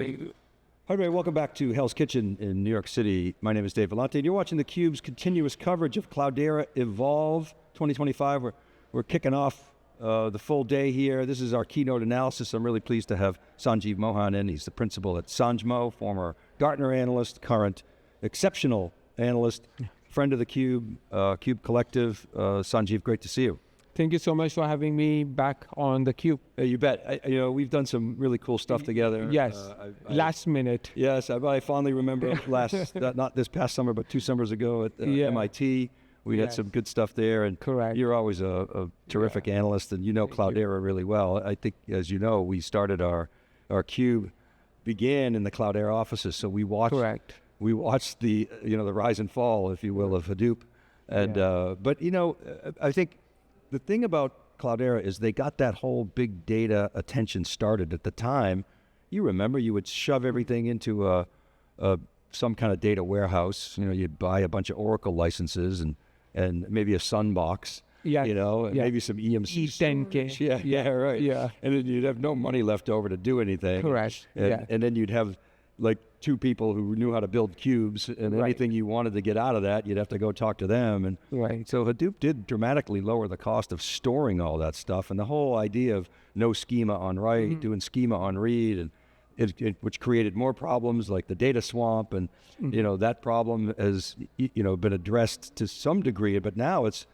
Hi, everybody. Welcome back to Hell's Kitchen in New York City. My name is Dave Vellante, and you're watching theCUBE's continuous coverage of Cloudera EVOLVE 2025. We're kicking off the full day here. This is our keynote analysis. I'm really pleased to have Sanjeev Mohan in. He's the principal at SanjMo, former Gartner analyst, current exceptional analyst, friend of theCUBE, CUBE Collective. Sanjeev, great to see you. Thank you so much for having me back on theCUBE. You bet. We've done some really cool stuff together. Yes, last minute. Yes, I fondly remember not this past summer, but 2 summers ago at MIT. We had some good stuff there. And correct. You're always a terrific analyst, and you know Cloudera really well. I think, as you know, we started our CUBE began in the Cloudera offices, so we watched. Correct. We watched the the rise and fall, if you will, of Hadoop. And but I think the thing about Cloudera is they got that whole big data attention started at the time. You remember, you would shove everything into some kind of data warehouse. You'd buy a bunch of Oracle licenses and maybe a Sunbox. Yeah. And maybe some EMC. E10K. Yeah, right. Yeah. And then you'd have no money left over to do anything. Correct. And then you'd have like 2 people who knew how to build cubes, and anything you wanted to get out of that, you'd have to go talk to them. And so Hadoop did dramatically lower the cost of storing all that stuff, and the whole idea of no schema on write, doing schema on read, and which created more problems like the data swamp, and that problem has been addressed to some degree, but now it's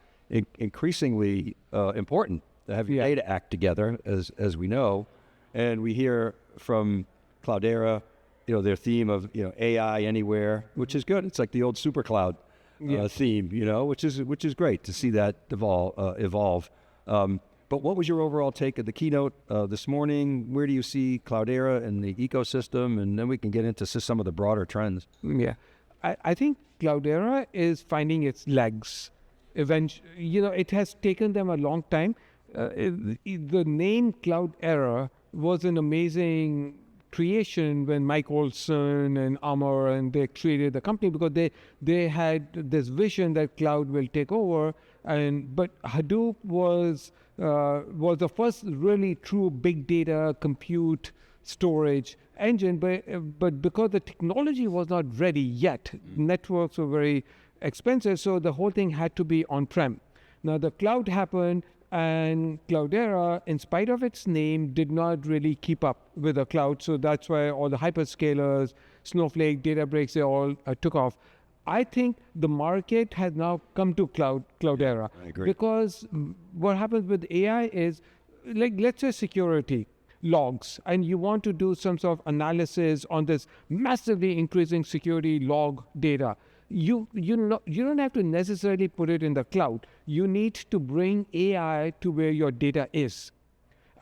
increasingly important to have your data act together, as we know. And we hear from Cloudera their theme of AI anywhere, which is good. It's like the old super cloud theme, which is great to see that evolve. But what was your overall take of the keynote this morning? Where do you see Cloudera in the ecosystem? And then we can get into some of the broader trends. Yeah, I think Cloudera is finding its legs. It has taken them a long time. The name Cloudera was an amazing creation when Mike Olson and Amar and they created the company, because they had this vision that cloud will take over. But Hadoop was the first really true big data compute storage engine, but because the technology was not ready yet, networks were very expensive, so the whole thing had to be on-prem. Now the cloud happened, and Cloudera, in spite of its name, did not really keep up with the cloud. So that's why all the hyperscalers, Snowflake, Databricks, they all took off. I think the market has now come to Cloudera. I agree. Because what happens with AI is, like, let's say security logs, and you want to do some sort of analysis on this massively increasing security log data. You don't have to necessarily put it in the cloud. You need to bring AI to where your data is.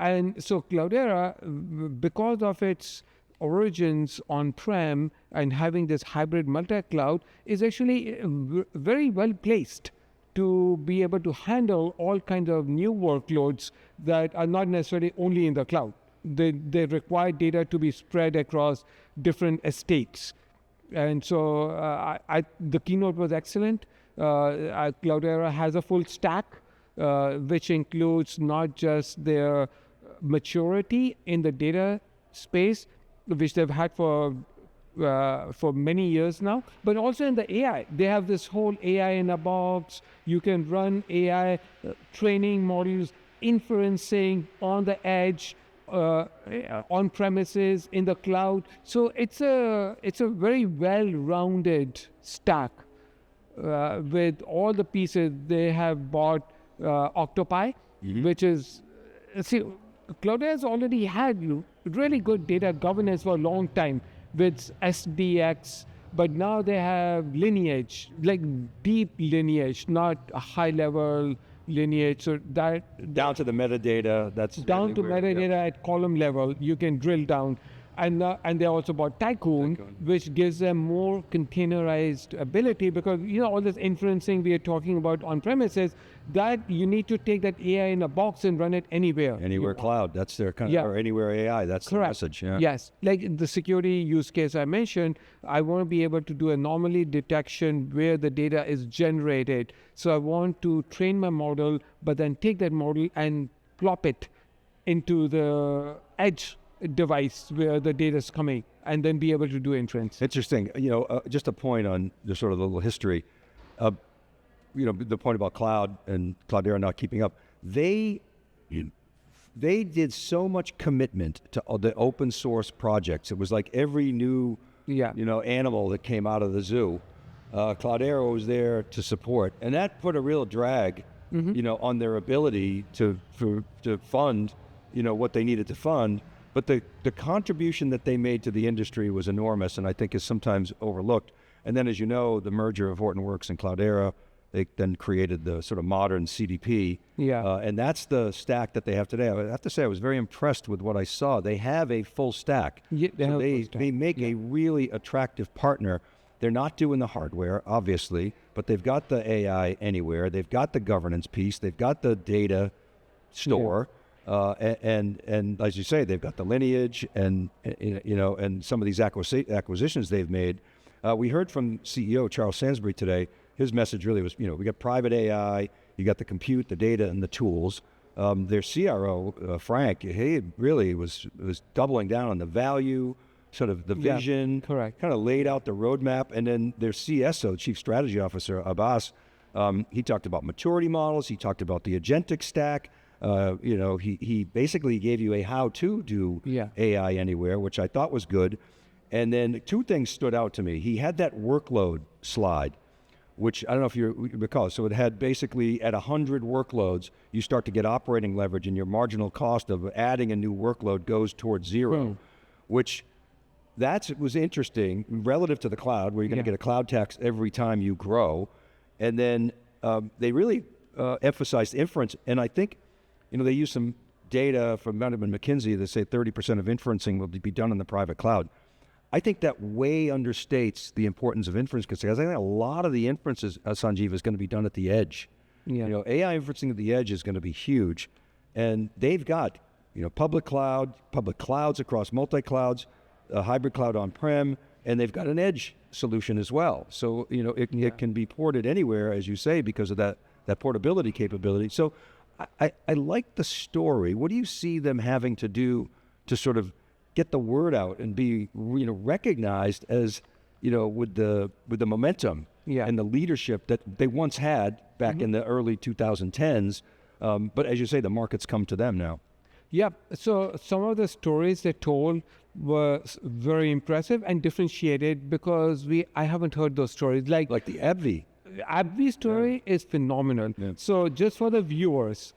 And so Cloudera, because of its origins on-prem and having this hybrid multi-cloud, is actually very well placed to be able to handle all kinds of new workloads that are not necessarily only in the cloud. They require data to be spread across different estates. And so the keynote was excellent. Cloudera has a full stack, which includes not just their maturity in the data space, which they've had for many years now, but also in the AI. They have this whole AI in a box. You can run AI training models, inferencing on the edge, on premises, in the cloud. So it's a very well-rounded stack with all the pieces. They have bought Octopi, which is, Cloudera has already had really good data governance for a long time with SDX, but now they have lineage, like deep lineage, not a high-level lineage. So that down to the metadata. That's down to metadata at column level. You can drill down. And they also bought Tycoon, which gives them more containerized ability, because all this inferencing we are talking about on premises, that you need to take that AI in a box and run it anywhere. Anywhere cloud, that's their kind of, or anywhere AI, that's the message. Yeah. Yes, like the security use case I mentioned, I want to be able to do anomaly detection where the data is generated. So I want to train my model, but then take that model and plop it into the edge device where the data is coming and then be able to do inference. Interesting. Just a point on the sort of little history. The point about cloud and Cloudera not keeping up. They did so much commitment to the open source projects. It was like every new animal that came out of the zoo. Cloudera was there to support, and that put a real drag, on their ability to fund, what they needed to fund. But the contribution that they made to the industry was enormous, and I think is sometimes overlooked. And then, as you know, the merger of Hortonworks and Cloudera, they then created the sort of modern CDP. And that's the stack that they have today. I have to say, I was very impressed with what I saw. They have a full stack. They make a really attractive partner. They're not doing the hardware, obviously, but they've got the AI anywhere. They've got the governance piece. They've got the data store. And as you say, they've got the lineage and some of these acquisitions they've made. We heard from CEO Charles Sainsbury today. His message really was, we got private AI, you got the compute, the data, and the tools. Their CRO, Frank, he really was doubling down on the value, sort of the vision, correct. Kind of laid out the roadmap. And then their CSO, Chief Strategy Officer, Abbas, he talked about maturity models. He talked about the agentic stack. He basically gave you a how-to do AI anywhere, which I thought was good. And then two things stood out to me. He had that workload slide, which I don't know if you recall. So it had basically at 100 workloads, you start to get operating leverage and your marginal cost of adding a new workload goes towards zero, which was interesting relative to the cloud, where you're going to get a cloud tax every time you grow. And then they really emphasized inference. And I think, they use some data from McKinsey that say 30% of inferencing will be done in the private cloud. I think that way understates the importance of inference, because I think a lot of the inferences, Sanjeev, is going to be done at the edge. AI inferencing at the edge is going to be huge. And they've got, public clouds across multi-clouds, a hybrid cloud on-prem, and they've got an edge solution as well. So, it can be ported anywhere, as you say, because of that portability capability. So I like the story. What do you see them having to do to sort of get the word out and be, recognized as, with the momentum and the leadership that they once had back in the early 2010s. But as you say, the market's come to them now. Yeah. So some of the stories they told were very impressive and differentiated, because I haven't heard those stories. Like the AbbVie. AbbVie story is phenomenal. So just for the viewers,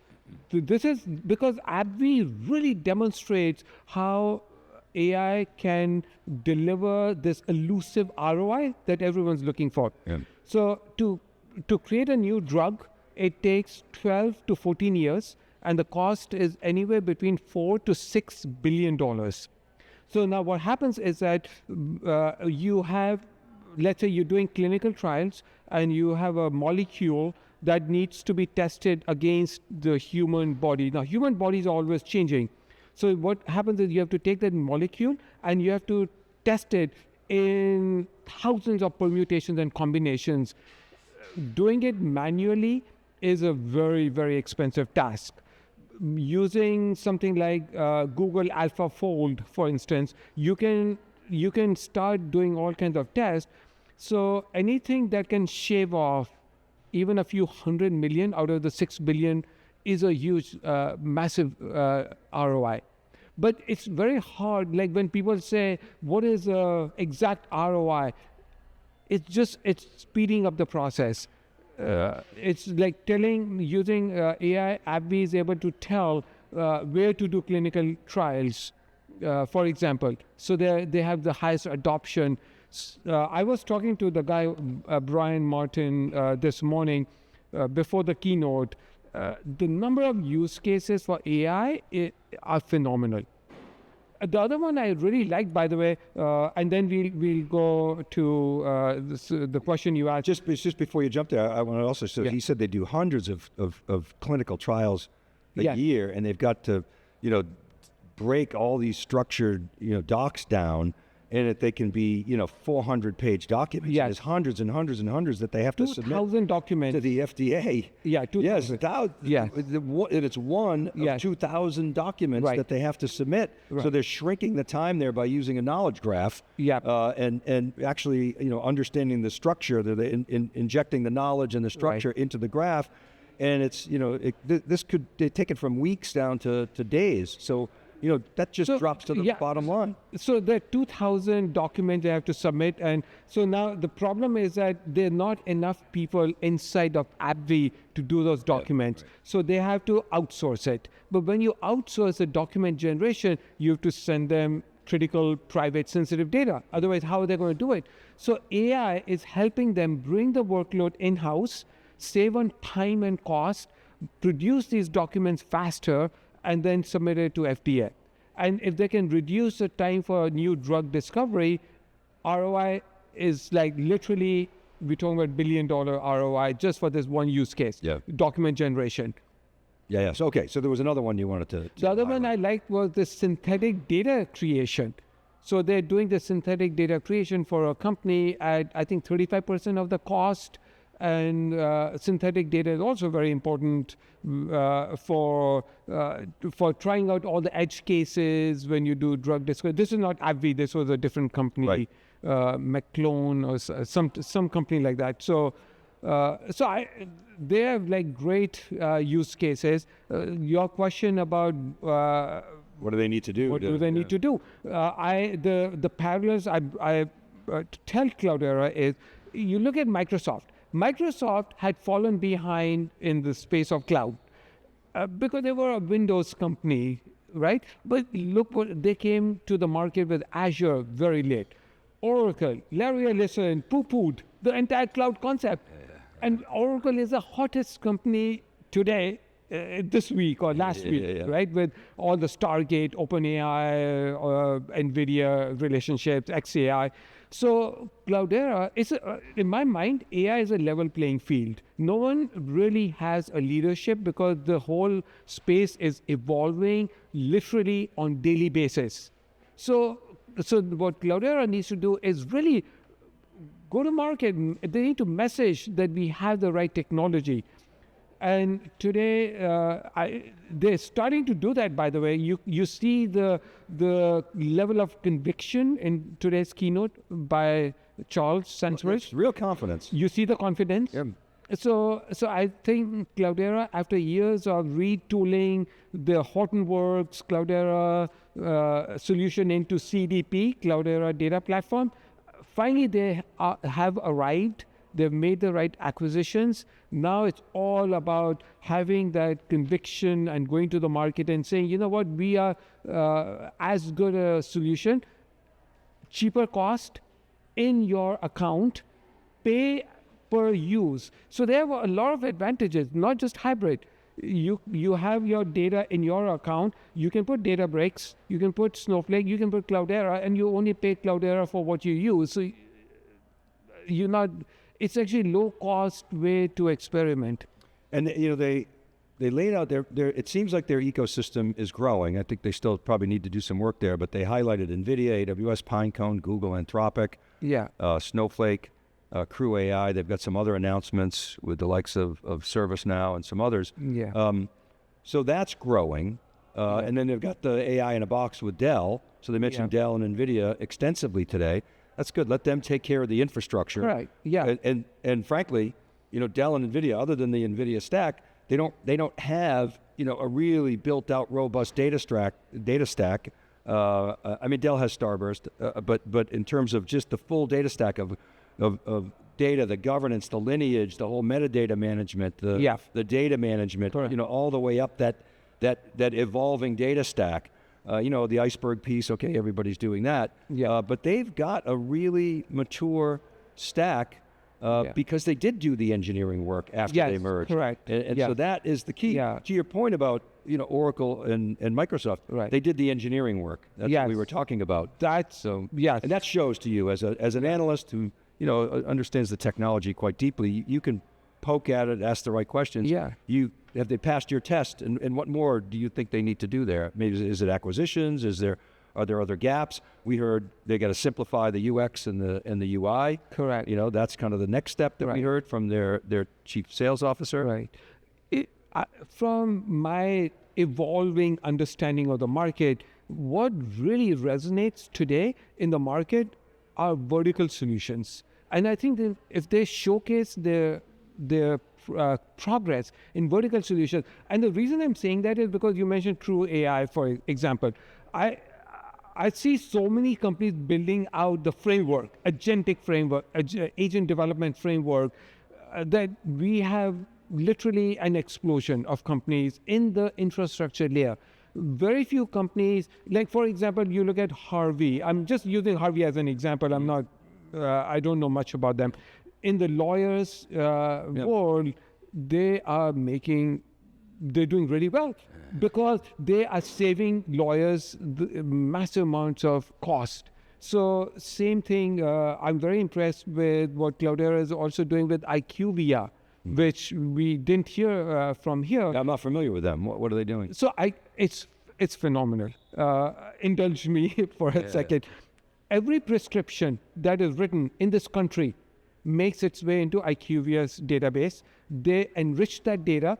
this is because AbbVie really demonstrates how AI can deliver this elusive ROI that everyone's looking for. So to create a new drug, it takes 12 to 14 years, and the cost is anywhere between $4 to $6 billion. So now what happens is that you have, let's say you're doing clinical trials, and you have a molecule that needs to be tested against the human body. Now, human bodies are always changing. So what happens is you have to take that molecule and you have to test it in thousands of permutations and combinations. Doing it manually is a very, very expensive task. Using something like Google AlphaFold, for instance, you can start doing all kinds of tests. So anything that can shave off even a few 100 million out of the 6 billion is a huge, massive ROI. But it's very hard, like when people say, what is the exact ROI? It's speeding up the process. It's like using AI, AbbVie is able to tell where to do clinical trials, for example. So they have the highest adoption. I was talking to the guy, Brian Martin, this morning before the keynote. The number of use cases for AI are phenomenal. The other one I really like, by the way, and then we'll go to the question you asked. Just before you jump there, I want to also say, he said they do hundreds of clinical trials a year, and they've got to, break all these structured, docs down and they can be, 400-page documents. Yes. There's hundreds and hundreds and hundreds that they have to submit 2,000 documents to the FDA. Yeah, 2,000. Yes, and it's one of 2,000 documents that they have to submit. So they're shrinking the time there by using a knowledge graph. And actually, understanding the structure. They're injecting the knowledge and the structure into the graph, and it's this could take it from weeks down to days. So. That just drops to the bottom line. So there are 2,000 documents they have to submit. And so now the problem is that there are not enough people inside of AbbVie to do those documents. So they have to outsource it. But when you outsource the document generation, you have to send them critical, private, sensitive data. Otherwise, how are they going to do it? So AI is helping them bring the workload in-house, save on time and cost, produce these documents faster, and then submit it to FDA. And if they can reduce the time for a new drug discovery, ROI is like literally, we're talking about $1 billion ROI just for this one use case, document generation. So, okay, so there was another one you wanted to The other highlight. one I liked was the synthetic data creation. So they're doing the synthetic data creation for a company at, I think, 35% of the cost. And synthetic data is also very important for trying out all the edge cases when you do drug discovery. This is not AbbVie. This was a different company, McClone or some company like that. So they have like great use cases. Your question about what do they need to do? What do they need to do? The parallels I tell Cloudera is, you look at Microsoft. Microsoft had fallen behind in the space of cloud because they were a Windows company, right? But look what they came to the market with Azure very late. Oracle, Larry Ellison poo-pooed the entire cloud concept. And Oracle is the hottest company today, this week or last week, right? With all the Stargate, OpenAI, NVIDIA relationships, XAI. So Cloudera is, in my mind, AI is a level playing field. No one really has a leadership because the whole space is evolving literally on daily basis. So what Cloudera needs to do is really go to market. They need to message that we have the right technology. And today, they're starting to do that, by the way. You see the level of conviction in today's keynote by Charles Sainsbury. Real confidence. You see the confidence. So I think Cloudera, after years of retooling the Hortonworks Cloudera solution into CDP, Cloudera Data Platform, finally they have arrived. They've made the right acquisitions. Now it's all about having that conviction and going to the market and saying, you know what, we are as good a solution, cheaper cost in your account, pay per use. So there were a lot of advantages, not just hybrid. You have your data in your account. You can put Databricks, you can put Snowflake, you can put Cloudera, and you only pay Cloudera for what you use. So you're not... It's actually low-cost way to experiment. And they laid out their it seems like their ecosystem is growing. I think they still probably need to do some work there, but they highlighted NVIDIA, AWS, Pinecone, Google, Anthropic, Snowflake, Crew AI. They've got some other announcements with the likes of ServiceNow and some others. So that's growing. And then they've got the AI in a box with Dell. So they mentioned Dell and NVIDIA extensively today. That's good. Let them take care of the infrastructure. Right. And frankly, Dell and NVIDIA, other than the NVIDIA stack, they don't have a really built out robust data stack. I mean, Dell has Starburst, but in terms of just the full data stack of data, the governance, the lineage, the whole metadata management, the data management, all the way up that evolving data stack. The iceberg piece, okay, everybody's doing that. But they've got a really mature stack because they did do the engineering work after they merged. Correct. And so that is the key. To your point about, Oracle and Microsoft, they did the engineering work. That's what we were talking about. And that shows to you as an analyst who, understands the technology quite deeply. You can poke at it, ask the right questions. Have they passed your test, and what more do you think they need to do there? Maybe is it acquisitions? Is there Are there other gaps? We heard they got to simplify the UX and the UI. Correct. You know, that's kind of the next step that we heard from their chief sales officer. Right. From my evolving understanding of the market, what really resonates today in the market are vertical solutions. And I think that if they showcase their progress in vertical solutions, and the reason I'm saying that is because you mentioned True AI, for example. I see so many companies building out the framework, agentic framework, agent development framework, that we have literally an explosion of companies in the infrastructure layer. Very few companies, like for example, you look at Harvey. I'm just using Harvey as an example. I'm not, I don't know much about them. In the lawyers world, they're doing really well because they are saving lawyers massive amounts of cost. So same thing, I'm very impressed with what Cloudera is also doing with IQVIA, which we didn't hear from here. I'm not familiar with them. What are they doing? So it's phenomenal. Indulge me for a second. Every prescription that is written in this country makes its way into IQVIA's database. They enrich that data,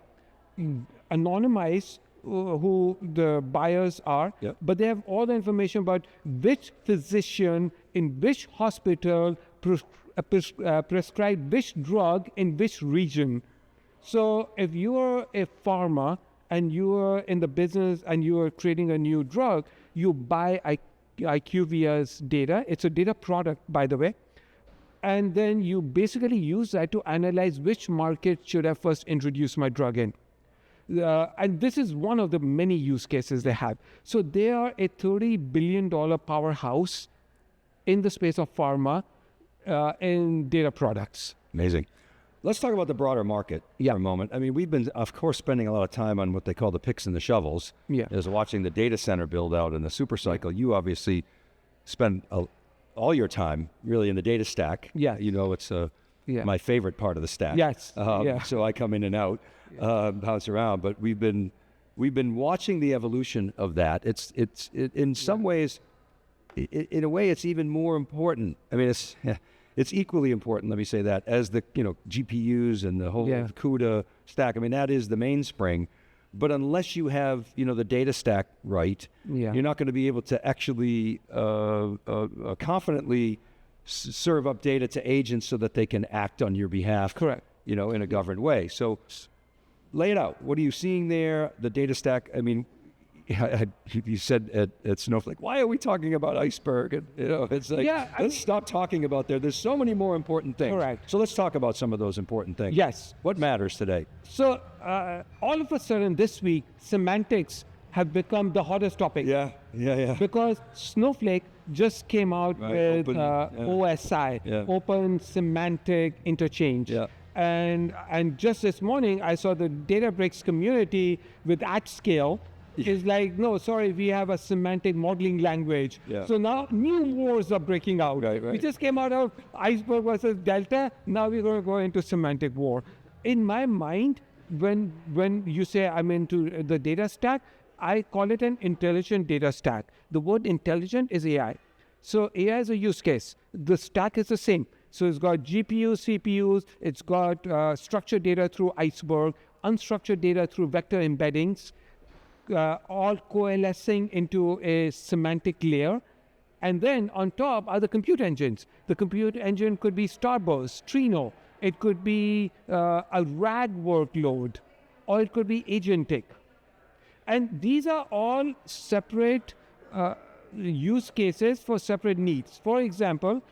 anonymize who the buyers are, but they have all the information about which physician in which hospital prescribed which drug in which region. So if you are a pharma and you are in the business and you are creating a new drug, you buy IQVIA's data. It's a data product, by the way. And then you basically use that to analyze which market should I first introduce my drug in. And this is one of the many use cases they have. So they are a $30 billion powerhouse in the space of pharma in data products. Amazing. Let's talk about the broader market for a moment. I mean, we've been, of course, spending a lot of time on what they call the picks and the shovels. As watching the data center build out in the super cycle. You obviously spend all your time really in the data stack. You know, it's my favorite part of the stack. So I come in and out, bounce around. But we've been watching the evolution of that. It's in some ways, in a way, it's even more important. I mean, it's equally important, let me say that, as the GPUs and the whole CUDA stack. I mean, that is the mainspring. But unless you have the data stack right, you're not going to be able to actually confidently serve up data to agents so that they can act on your behalf. Correct. In a governed way. So lay it out. What are you seeing there? The data stack. I mean, you said at Snowflake, why are we talking about Iceberg? And it's like, let's stop talking about there. There's so many more important things. Correct. So let's talk about some of those important things. Yes. What matters today? So all of a sudden this week, semantics have become the hottest topic. Because Snowflake just came out with OSI, Open Semantic Interchange. And just this morning, I saw the Databricks community with @scale. Is like, no, sorry, we have a semantic modeling language. So now new wars are breaking out. We just came out of Iceberg versus Delta. Now we're going to go into semantic war. In my mind, when you say I'm into the data stack, I call it an intelligent data stack. The word intelligent is AI. So AI is a use case. The stack is the same. So it's got GPUs, CPUs. It's got structured data through Iceberg, unstructured data through vector embeddings. All coalescing into a semantic layer. And then on top are the compute engines. The compute engine could be Starburst, Trino. It could be a RAG workload, or it could be agentic. And these are all separate use cases for separate needs. For example,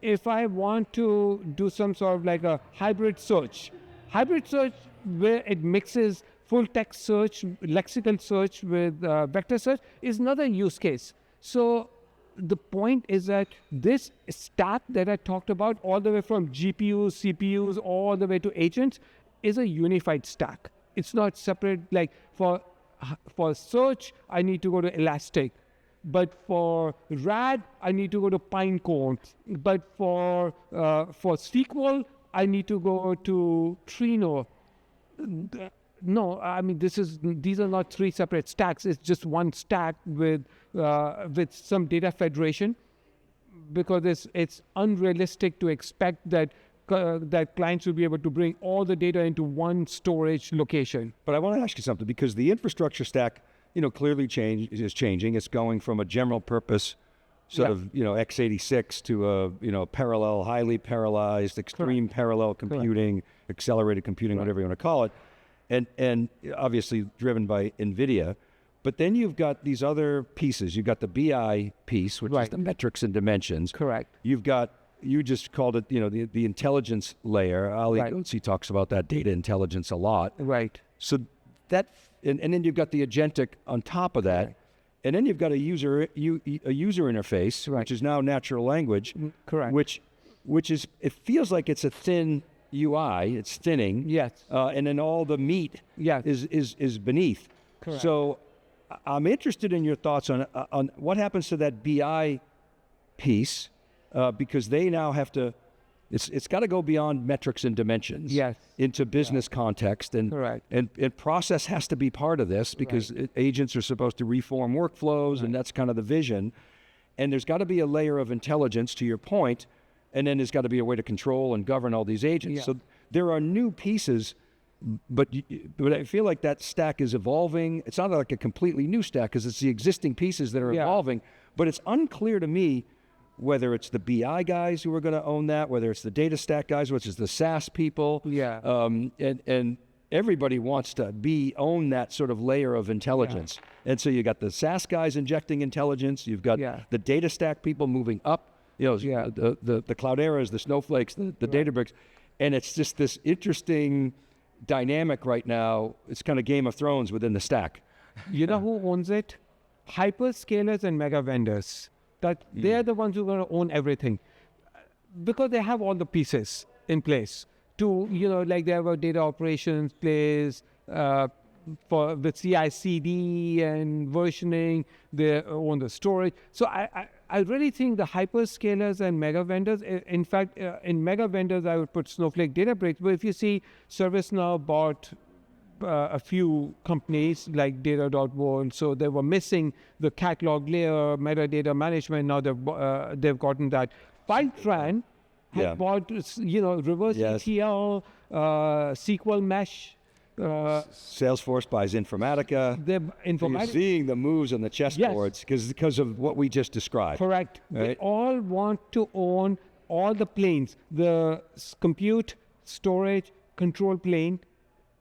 if I want to do some sort of like a hybrid search where it mixes full text search, lexical search with vector search is another use case. So the point is that this stack that I talked about, all the way from GPUs, CPUs, all the way to agents, is a unified stack. It's not separate. Like for search, I need to go to Elastic. But for RAG, I need to go to Pinecone. But for SQL, I need to go to Trino. No, I mean, these are not three separate stacks. It's just one stack with some data federation, because it's unrealistic to expect that clients will be able to bring all the data into one storage location. But I want to ask you something, because the infrastructure stack, clearly is changing. It's going from a general purpose sort of, x86 to a, parallel, highly parallelized, extreme parallel computing, accelerated computing, whatever you want to call it. And obviously driven by NVIDIA. But then you've got these other pieces. You've got the BI piece, which is the metrics and dimensions. Correct. You've got, you just called it, the intelligence layer. Ali Ghodsi talks about that data intelligence a lot. Right. So that, and then you've got the agentic on top of that. Right. And then you've got a user interface, which is now natural language. Correct. Which is, it feels like it's a thin UI, it's thinning. Yes. And then all the meat is beneath. Correct. So I'm interested in your thoughts on what happens to that BI piece, because they now have to, it's got to go beyond metrics and dimensions into business context, and process has to be part of this, because agents are supposed to reform workflows, and that's kind of the vision. And there's got to be a layer of intelligence, to your point, and then there's got to be a way to control and govern all these agents. So there are new pieces, but I feel like that stack is evolving. It's not like a completely new stack, because it's the existing pieces that are evolving, but it's unclear to me whether it's the BI guys who are going to own that, whether it's the data stack guys, which is the SaaS people. And everybody wants to own that sort of layer of intelligence. And so you got the SaaS guys injecting intelligence. You've got the data stack people moving up. The Clouderas, the Snowflakes, the Databricks. And it's just this interesting dynamic right now. It's kind of Game of Thrones within the stack. You know who owns it? Hyperscalers and mega vendors. That they're the ones who are going to own everything, because they have all the pieces in place to, like they have a data operations place for the CI/CD and versioning. They own the storage. So I really think the hyperscalers and mega vendors, in fact, in mega vendors, I would put Snowflake, Databricks. But if you see ServiceNow bought a few companies like Data.World, so they were missing the catalog layer, metadata management. Now they've gotten that. Fivetran had bought, reverse ETL, SQL mesh. Salesforce buys Informatica. You're seeing the moves on the chessboards because of what we just described. Correct. Right? They all want to own all the planes, the compute, storage, control plane,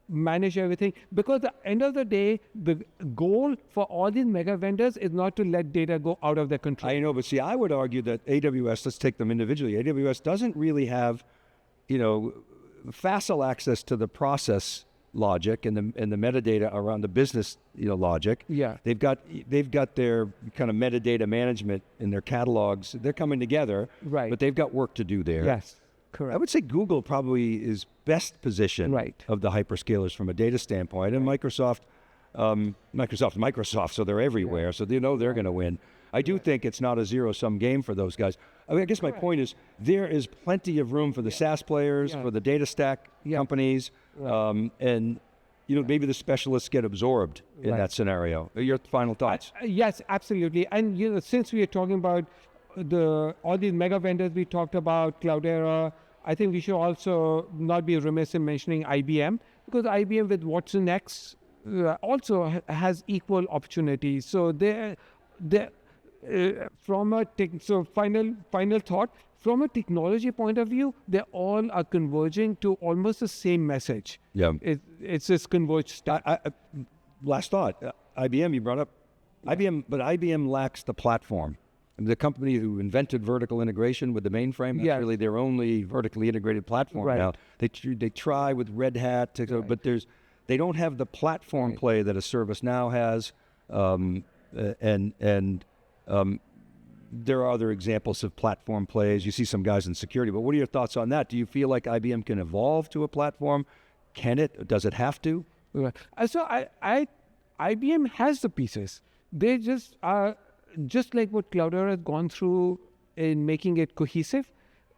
manage everything, because at the end of the day, the goal for all these mega vendors is not to let data go out of their control. I know, but see, I would argue that AWS, let's take them individually, AWS doesn't really have, facile access to the process logic and the metadata around the business, logic. They've got their kind of metadata management in their catalogs. They're coming together, but they've got work to do there. Yes. Correct. I would say Google probably is best positioned of the hyperscalers from a data standpoint, and Microsoft, so they're everywhere, so they're going to win. I do think it's not a zero-sum game for those guys. I mean, I guess my point is there is plenty of room for the SaaS players, for the data stack companies, and maybe the specialists get absorbed in that scenario. Your final thoughts? Yes, absolutely. And since we are talking about all these mega vendors we talked about, Cloudera, I think we should also not be remiss in mentioning IBM, because IBM with Watson X also has equal opportunities. So final thought, from a technology point of view, they all are converging to almost the same message. It's this converged stack. Last thought, IBM, you brought up IBM, but IBM lacks the platform. The company who invented vertical integration with the mainframe, that's really their only vertically integrated platform now. They try with Red Hat, but they don't have the platform play that a ServiceNow has, and there are other examples of platform plays. You see some guys in security, but what are your thoughts on that? Do you feel like IBM can evolve to a platform? Can it? Does it have to? So IBM has the pieces. They just are. Just like what Cloudera has gone through in making it cohesive,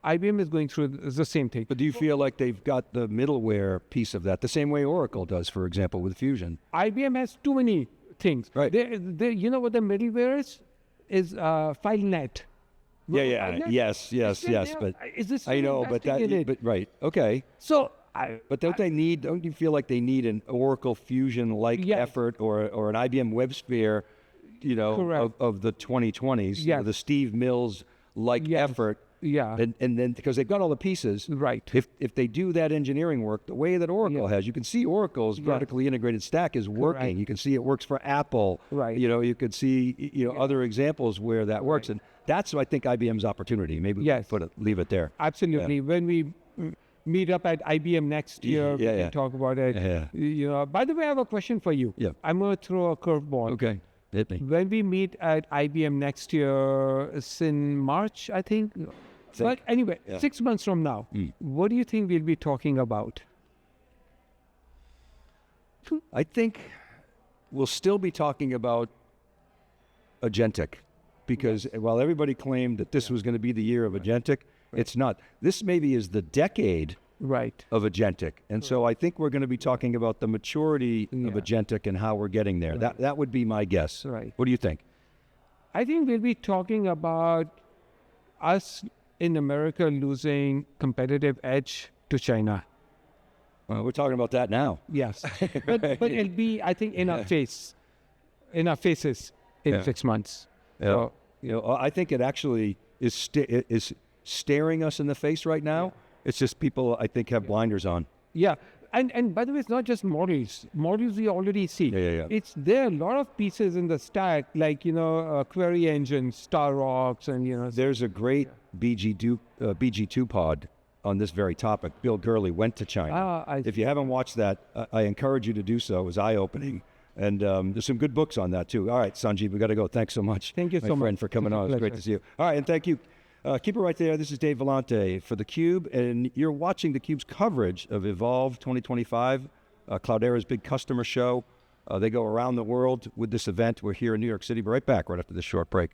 IBM is going through the same thing. But do you feel like they've got the middleware piece of that, the same way Oracle does, for example, with Fusion? IBM has too many things. Right. You know what the middleware is? Is FileNet. Yeah. Yes. But is this I know, but right. Okay. So, but don't you feel like they need an Oracle Fusion-like effort or an IBM WebSphere, of the 2020s, the Steve Mills-like effort? Yeah. And then because they've got all the pieces. Right. If they do that engineering work the way that Oracle has, you can see Oracle's vertically integrated stack is working. Correct. You can see it works for Apple. Right. You could see other examples where that works. And that's, I think, IBM's opportunity. Maybe we can leave it there. Absolutely. Yeah. When we meet up at IBM next year, we can talk about it. Yeah. By the way, I have a question for you. Yeah. I'm going to throw a curveball. Okay. Hit me. When we meet at IBM next year, it's in March, I think. But anyway, 6 months from now, what do you think we'll be talking about? I think we'll still be talking about agentic, because while everybody claimed that this was going to be the year of agentic, it's not. This maybe is the decade of agentic. And so I think we're going to be talking about the maturity of agentic and how we're getting there. That would be my guess. Right. What do you think? I think we'll be talking about us in America losing competitive edge to China. Well, we're talking about that now. Yes. but it'll be, I think, in our faces in 6 months. Yeah. So, I think it actually is staring us in the face right now. Yeah. It's just people, I think, have blinders on. Yeah. And by the way, it's not just models. Models we already see. Yeah. There are a lot of pieces in the stack, like, query engines, Star Rocks, and, There's a great BG2 pod on this very topic. Bill Gurley went to China. If you haven't watched that, I encourage you to do so. It was eye-opening. And there's some good books on that, too. All right, Sanjeev, we got to go. Thanks so much. Thank you so much. My friend, for coming on. It's great to see you. All right, and thank you. Keep it right there. This is Dave Vellante for theCUBE, and you're watching theCUBE's coverage of Evolve 2025, Cloudera's big customer show. They go around the world with this event. We're here in New York City. We're right back right after this short break.